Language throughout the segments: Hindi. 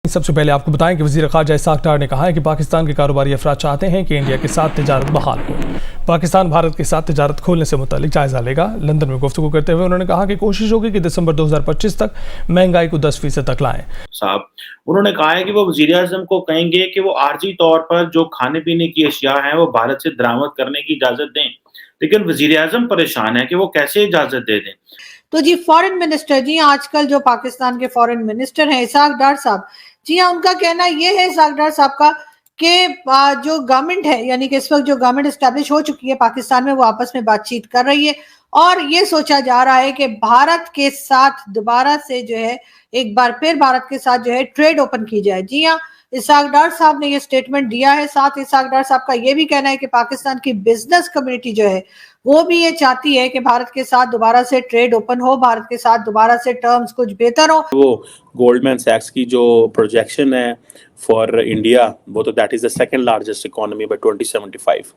सबसे पहले आपको बताएं कि वज़ीर ख़ारजा इसाक डार ने कहा है कि पाकिस्तान के कारोबारी अफराद चाहते हैं कि इंडिया के साथ तिजारत बहाल हो। पाकिस्तान भारत के साथ तिजारत खोलने से मुतालिक जायज़ा लेगा। लंदन में गुफ्तगू करते हुए उन्होंने कहा कि कोशिश होगी कि दिसंबर 2025 तक महंगाई को 10% तक लाएं। साहब उन्होंने कहा है कि वो वज़ीर-ए-आज़म को कहेंगे कि वो आर्जी तौर पर जो खाने पीने की अशिया हैं वो भारत से दरामद करने की इजाज़त दें, लेकिन वज़ीर-ए-आज़म परेशान है कि वो कैसे इजाज़त दे दें। तो जी फॉरेन मिनिस्टर जी आजकल जो पाकिस्तान के फॉरेन मिनिस्टर हैं इसाक डार साहब, जी हाँ, उनका कहना ये है इसाक डार साहब का कि जो गवर्नमेंट है यानी कि इस वक्त जो गवर्नमेंट एस्टेब्लिश हो चुकी है पाकिस्तान में वो आपस में बातचीत कर रही है और ये सोचा जा रहा है कि भारत के साथ दोबारा से जो है एक बार फिर भारत के साथ जो है ट्रेड ओपन की जाए। जी हाँ, इसाक डार साहब ने ये स्टेटमेंट दिया है। साथ इसाक डार साहब का ये भी कहना है कि पाकिस्तान की बिजनेस कम्युनिटी जो है वो भी ये चाहती है कि भारत के साथ दोबारा से ट्रेड ओपन हो, भारत के साथ दोबारा से टर्म्स कुछ बेहतर हो। वो गोल्डमैन सैक्स की जो प्रोजेक्शन है फॉर इंडिया वो तो that is the second largest economy bye 2075।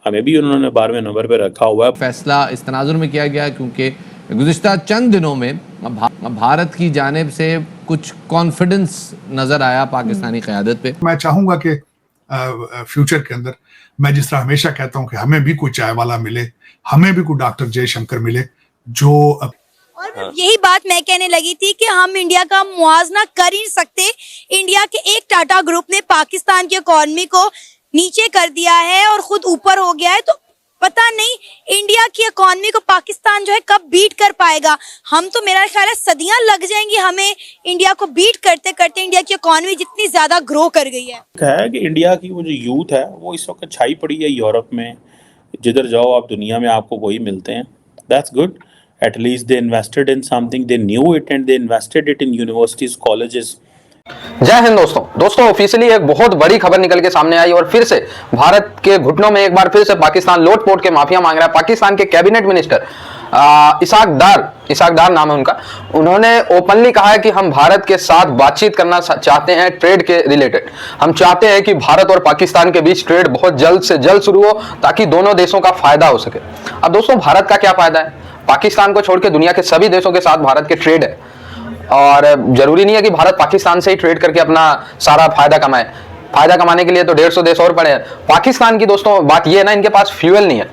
हमें भी उन्होंने 12वें नंबर पे रखा हुआ है। फैसला इस तनाजुर में किया गया क्योंकि गुज़िश्ता चंद दिनों में भारत की जानिब से कुछ कॉन्फिडेंस नजर आया पाकिस्तानी क़यादत पे। मैं चाहूंगा कि फ्यूचर के अंदर मैं जिस तरह हमेशा कहता हूं कि हमें भी कोई चाय वाला मिले, हमें भी कोई डॉक्टर जयशंकर मिले जो और यही बात मैं कहने लगी थी कि हम इंडिया का मुआवजा कर ही नहीं सकते। इंडिया के एक टाटा ग्रुप ने पाकिस्तान की इकॉनमी को नीचे कर दिया है और खुद ऊपर हो गया है, तो पता नहीं इंडिया की इकॉनमी को पाकिस्तान जो है कब बीट कर पाएगा। हम तो मेरा ख्याल है सदियां लग जाएंगी हमें इंडिया को बीट करते करते। इंडिया की इकॉनमी जितनी ज्यादा ग्रो कर गई है कि इंडिया की वो जो यूथ है वो इस वक्त छाई पड़ी है यूरोप में। जिधर जाओ आप दुनिया में आपको वही मिलते हैं। That's good. At least they invested in something, they knew it and they invested it in universities, colleges. जय हिंद दोस्तों ऑफिशियली एक बहुत बड़ी खबर निकल के सामने आई और फिर से भारत के घुटनों में एक बार फिर से पाकिस्तान लोटपोट के माफिया मांग रहा है। पाकिस्तान के कैबिनेट मिनिस्टर इसाक डार नाम है उनका, उन्होंने ओपनली कहा है कि हम भारत के साथ बातचीत करना चाहते हैं ट्रेड के रिलेटेड। हम चाहते हैं कि भारत और पाकिस्तान के बीच ट्रेड बहुत जल्द से जल्द शुरू हो ताकि दोनों देशों का फायदा हो सके। अब दोस्तों भारत का क्या फायदा है? पाकिस्तान को छोड़ के दुनिया के सभी देशों के साथ भारत के ट्रेड है और जरूरी नहीं है कि भारत पाकिस्तान से ही ट्रेड करके अपना सारा फायदा कमाए। फायदा कमाने के लिए तो 150 देश और पड़े हैं। पाकिस्तान की दोस्तों बात ये है ना, इनके पास फ्यूल नहीं है।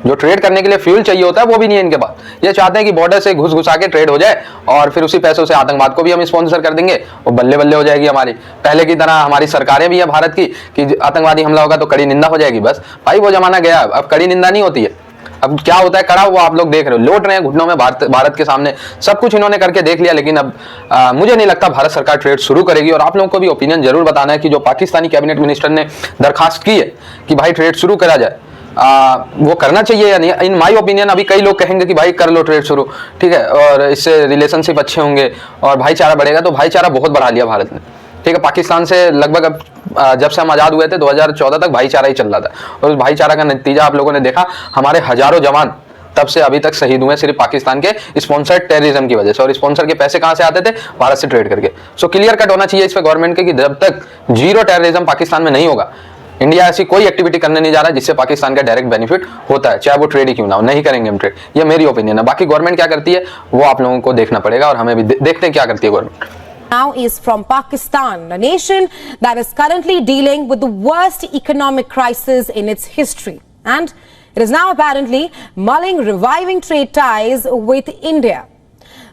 जो ट्रेड करने के लिए फ्यूल चाहिए होता है वो भी नहीं है इनके पास। ये चाहते हैं कि बॉर्डर से घुस घुसा के ट्रेड हो जाए और फिर उसी पैसों से आतंकवाद को भी हम स्पॉन्सर कर देंगे और बल्ले बल्ले हो जाएगी हमारी। पहले की तरह हमारी सरकारें भी है भारत की कि आतंकवादी हमला होगा तो कड़ी निंदा हो जाएगी। बस भाई वो जमाना गया, अब कड़ी निंदा नहीं होती है। अब क्या होता है कड़ा, वो आप लोग देख रहे हो, लोट रहे हैं घुटनों में भारत के सामने। सब कुछ इन्होंने करके देख लिया, लेकिन अब मुझे नहीं लगता भारत सरकार ट्रेड शुरू करेगी। और आप लोगों को भी ओपिनियन जरूर बताना है कि जो पाकिस्तानी कैबिनेट मिनिस्टर ने दरखास्त की है कि भाई ट्रेड शुरू करा जाए, वो करना चाहिए या नहीं। इन माय ओपिनियन अभी कई लोग कहेंगे कि भाई कर लो ट्रेड शुरू, ठीक है, और इससे रिलेशनशिप अच्छे होंगे और भाईचारा बढ़ेगा। तो भाईचारा बहुत बढ़ा लिया भारत ने, ठीक है। पाकिस्तान से लगभग अब जब से हम आज़ाद हुए थे 2014 तक भाईचारा ही चल रहा था और उस भाईचारा का नतीजा आप लोगों ने देखा। हमारे हजारों जवान तब से अभी तक शहीद हुए सिर्फ पाकिस्तान के स्पॉन्सर्ड टेररिज्म की वजह से। और स्पॉन्सर के पैसे कहां से आते थे? भारत से ट्रेड करके। सो क्लियर कट होना चाहिए इस पे गवर्नमेंट के कि जब तक जीरो टेररिज्म पाकिस्तान में नहीं होगा, इंडिया ऐसी कोई एक्टिविटी करने नहीं जा रहा है जिससे पाकिस्तान का डायरेक्ट बेनिफिट होता है, चाहे वो ट्रेड ही क्यों ना हो। नहीं करेंगे हम ट्रेड, ये मेरी ओपिनियन है। बाकी गवर्नमेंट क्या करती है वो आप लोगों को देखना पड़ेगा और हमें भी देखते हैं क्या करती है government. Now is from Pakistan, a nation that is currently dealing with the worst economic crisis in its history, and it is now apparently mulling reviving trade ties with India.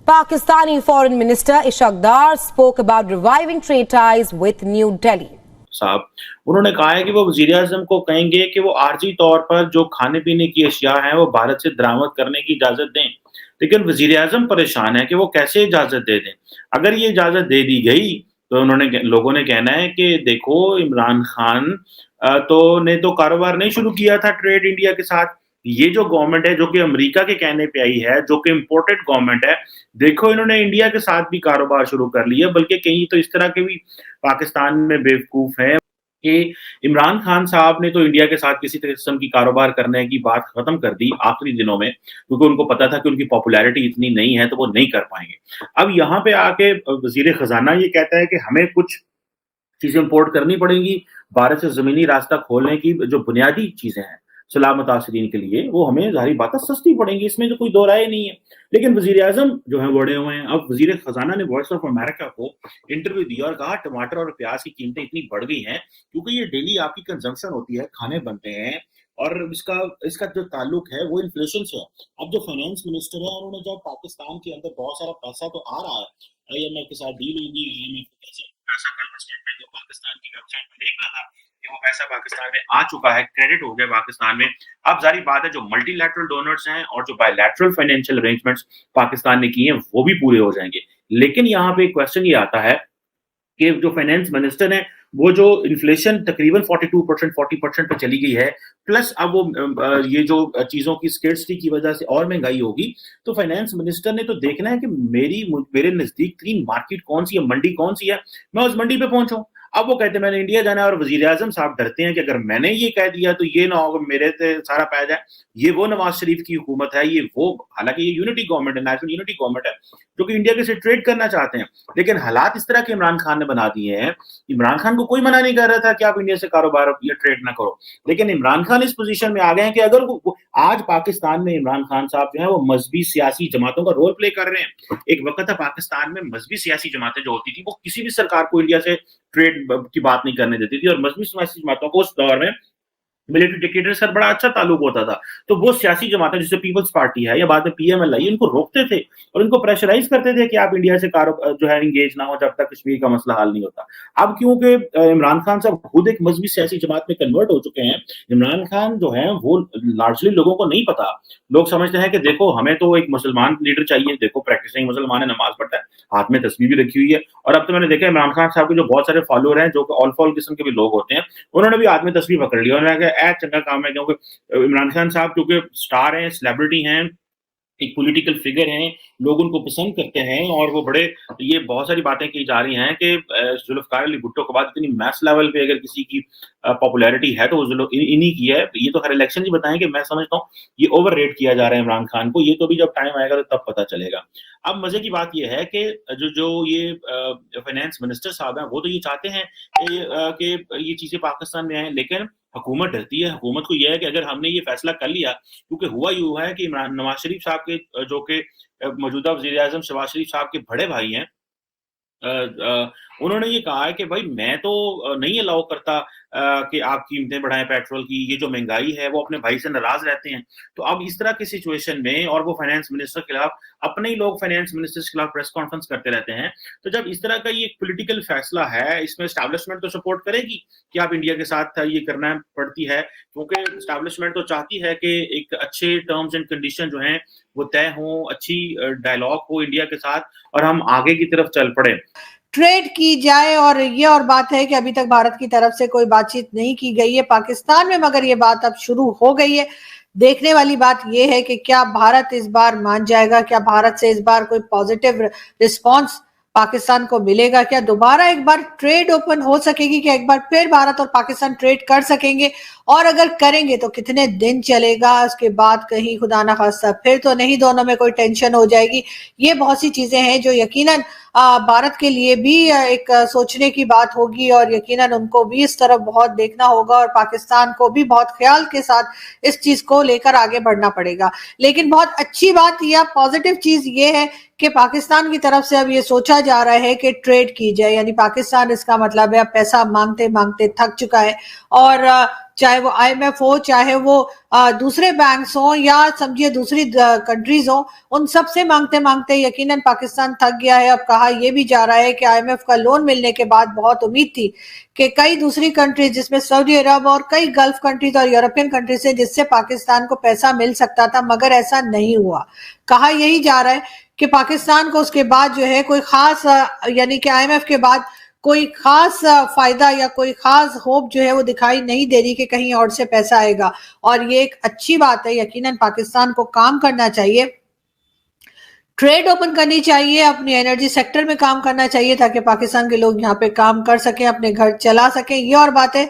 Pakistani Foreign Minister Ishaq Dar spoke about reviving trade ties with New Delhi. साहब उन्होंने कहा है कि वो वज़ीर-ए-आज़म को कहेंगे कि वो आर्जी तौर पर जो खाने पीने की अशिया हैं वो भारत से दरामद करने की इजाज़त दें, लेकिन वज़ीर-ए-आज़म परेशान है कि वो कैसे इजाज़त दे दें। अगर ये इजाज़त दे दी गई तो लोगों ने कहना है कि देखो इमरान खान ने तो कारोबार नहीं शुरू किया था ट्रेड इंडिया के साथ। ये जो गवर्नमेंट है जो कि अमेरिका के कहने पे आई है, जो कि इम्पोर्टेड गवर्नमेंट है, देखो इन्होंने इंडिया के साथ भी कारोबार शुरू कर लिया। बल्कि कहीं तो इस तरह के भी पाकिस्तान में बेवकूफ़ हैं कि इमरान खान साहब ने तो इंडिया के साथ किसी किस्म की कारोबार करने की बात खत्म कर दी आखिरी दिनों में, क्योंकि उनको पता था कि उनकी पॉपुलैरिटी इतनी नहीं है तो वो नहीं कर पाएंगे। अब यहाँ पे आके वज़ीर ख़ज़ाना ये कहता है कि हमें कुछ चीज़ें इम्पोर्ट करनी पड़ेंगी, भारत से ज़मीनी रास्ता खोलने की जो बुनियादी चीज़ें हैं, सलाह मुतासरीन के लिए, वो हमें ज़ाहिर बात है सस्ती पड़ेंगी, इसमें तो कोई दो राय नहीं है। लेकिन वज़ीर-ए-आज़म जो हैं बड़े हुए हैं। अब वज़ीर ख़ज़ाना ने वॉइस ऑफ अमेरिका को इंटरव्यू दिया और कहा टमाटर और प्याज़ की कीमतें इतनी बढ़ गई हैं क्योंकि ये डेली आपकी कंज़म्पशन होती है, खाने बनते हैं और इसका इसका जो ताल्लुक है वो इन्फ्लेशन से है। अब जो फाइनेंस मिनिस्टर है उन्होंने जब पाकिस्तान के अंदर बहुत सारा पैसा तो आ रहा है, आईएमएफ के साथ डील होगी, आईएमएफ को कैसे पैसा का स्टेटमेंट जो पाकिस्तान की वेबसाइट पे देख रहा था कि वो पैसा पाकिस्तान में आ चुका है, क्रेडिट हो गया पाकिस्तान में। अब ज़ाहिर बात है जो मल्टीलैटरल डोनर्स हैं और जो बायलैटरल फाइनेंशियल अरेंजमेंट्स पाकिस्तान ने किए हैं वो भी पूरे हो जाएंगे। लेकिन यहाँ पे एक क्वेश्चन ये आता है कि जो फाइनेंस मिनिस्टर हैं वो जो इन्फ्लेशन तकरीबन 42% 40% पे चली गई है, प्लस अब वो ये जो चीज़ों की स्केर्सिटी की वजह से और महंगाई होगी, तो फाइनेंस मिनिस्टर ने तो देखना है कि मेरे नज़दीक तीन मार्केट कौन सी है, मंडी कौन सी है, मैं उस मंडी पे पहुंचूं। अब वो कहते हैं मैंने इंडिया जाना है और वज़ीर-ए-आज़म साहब डरते हैं कि अगर मैंने ये कह दिया तो ये ना हो मेरे से सारा पै जाए। ये वो नवाज शरीफ की हुकूमत है, ये वो, हालांकि ये यूनिटी गवर्नमेंट है, नेशनल यूनिटी गवर्नमेंट है जो कि इंडिया के से ट्रेड करना चाहते हैं, लेकिन हालात इस तरह के इमरान खान ने बना दिए हैं। इमरान खान को कोई मना नहीं कर रहा था कि आप इंडिया से कारोबार या ट्रेड ना करो, लेकिन इमरान खान इस पोजीशन में आ गए हैं कि अगर आज पाकिस्तान में इमरान खान साहब जो है वो मजहबी सियासी जमातों का रोल प्ले कर रहे हैं। एक वक्त था पाकिस्तान में मजहबी सियासी जमातें जो होती थी वो किसी भी सरकार को इंडिया से ट्रेड की बात नहीं करने देती थी और मजहबी सियासी जमातों को उस दौर में मिलिट्री डिक्टेटर के साथ बड़ा अच्छा ताल्लुक होता था। तो वो सियासी जमातें जैसे पीपल्स पार्टी है या बाद में पीएमएल उनको रोकते थे और उनको प्रेशराइज करते थे कि आप इंडिया से जो है इंगेज ना हो जब तक कश्मीर का मसला हल नहीं होता। अब क्योंकि इमरान खान साहब खुद एक मजहबी सियासी जमात में कन्वर्ट हो चुके हैं, इमरान खान जो है वो लार्जली लोगों को नहीं पता। लोग समझते हैं कि देखो हमें तो एक मुसलमान लीडर चाहिए, देखो प्रैक्टिसिंग मुसलमान है, नमाज पढ़ता है, हाथ में तस्बीह भी रखी हुई है। और अब तो मैंने देखा इमरान खान साहब के जो बहुत सारे फॉलोअर हैं जो ऑल फॉल किस्म के भी लोग होते हैं, उन्होंने भी हाथ में तस्बीह पकड़ लिया और मैं कहा चंगा काम है, क्योंकि इमरान खान साहब क्योंकि स्टार हैं, सेलिब्रिटी हैं, एक पॉलिटिकल फिगर हैं, लोग उनको पसंद करते हैं और वो बड़े, ये बहुत सारी बातें की जा रही हैं कि जुल्फ़िकार अली भुट्टो के बाद इतनी मैस लेवल पे अगर किसी की पॉपुलैरिटी है तो वो इन्हीं की है। ये तो हर इलेक्शन ही बताएंगे, मैं समझता हूँ ये ओवर रेट किया जा रहा है इमरान खान को, ये तो भी जब टाइम आएगा तो तब पता चलेगा। अब मजे की बात यह है कि जो ये फाइनेंस मिनिस्टर साहब हैं वो तो ये चाहते हैं कि ये चीजें पाकिस्तान में आए, लेकिन हुकूमत डरती है। हुकूमत को यह है कि अगर हमने ये फैसला कर लिया, क्योंकि हुआ यूं है कि नवाज शरीफ साहब के जो कि मौजूदा वज़ीर-ए-आज़म शहबाज शरीफ साहब के बड़े भाई हैं, उन्होंने ये कहा है कि भाई मैं तो नहीं अलाउ करता कि आप कीमतें बढ़ाएं पेट्रोल की, ये जो महंगाई है वो अपने भाई से नाराज रहते हैं। तो अब इस तरह की सिचुएशन में, और वो फाइनेंस मिनिस्टर के खिलाफ, अपने ही लोग फाइनेंस मिनिस्टर के खिलाफ प्रेस कॉन्फ्रेंस करते रहते हैं। तो जब इस तरह का ये पॉलिटिकल फैसला है, इसमें एस्टैब्लिशमेंट तो सपोर्ट करेगी कि आप इंडिया के साथ ये करना पड़ती है, क्योंकि एस्टैब्लिशमेंट तो चाहती है कि एक अच्छे टर्म्स एंड कंडीशन जो हैं वो तय हों, अच्छी डायलॉग हो इंडिया के साथ और हम आगे की तरफ चल पड़े, ट्रेड की जाए। और ये और बात है कि अभी तक भारत की तरफ से कोई बातचीत नहीं की गई है पाकिस्तान में, मगर ये बात अब शुरू हो गई है। देखने वाली बात ये है कि क्या भारत इस बार मान जाएगा, क्या भारत से इस बार कोई पॉजिटिव रिस्पांस पाकिस्तान को मिलेगा, क्या दोबारा एक बार ट्रेड ओपन हो सकेगी, क्या एक बार फिर भारत और पाकिस्तान ट्रेड कर सकेंगे, और अगर करेंगे तो कितने दिन चलेगा, उसके बाद कहीं खुदा ना खास्ता फिर तो नहीं दोनों में कोई टेंशन हो जाएगी। ये बहुत सी चीजें हैं जो यकीनन भारत के लिए भी एक सोचने की बात होगी और यकीनन उनको भी इस तरफ बहुत देखना होगा और पाकिस्तान को भी बहुत ख्याल के साथ इस चीज को लेकर आगे बढ़ना पड़ेगा। लेकिन बहुत अच्छी बात या पॉजिटिव चीज ये है कि पाकिस्तान की तरफ से अब ये सोचा जा रहा है कि ट्रेड की जाए, यानी पाकिस्तान, इसका मतलब है अब पैसा मांगते मांगते थक चुका है और चाहे वो आईएमएफ हो, चाहे वो दूसरे बैंक्स हो या समझिए दूसरी कंट्रीज हो, उन सब से मांगते मांगते यकीनन पाकिस्तान थक गया है। अब कहा यह भी जा रहा है कि आईएमएफ का लोन मिलने के बाद बहुत उम्मीद थी कि कई दूसरी कंट्रीज जिसमें सऊदी अरब और कई गल्फ कंट्रीज और यूरोपियन कंट्रीज है जिससे पाकिस्तान को पैसा मिल सकता था, मगर ऐसा नहीं हुआ। कहा यही जा रहा है कि पाकिस्तान को उसके बाद जो है कोई खास, यानी कि आईएमएफ के बाद कोई खास फायदा या कोई खास होप जो है वो दिखाई नहीं दे रही कि कहीं और से पैसा आएगा, और ये एक अच्छी बात है। यकीनन पाकिस्तान को काम करना चाहिए, ट्रेड ओपन करनी चाहिए, अपनी एनर्जी सेक्टर में काम करना चाहिए ताकि पाकिस्तान के लोग यहाँ पे काम कर सकें, अपने घर चला सकें। ये और बात है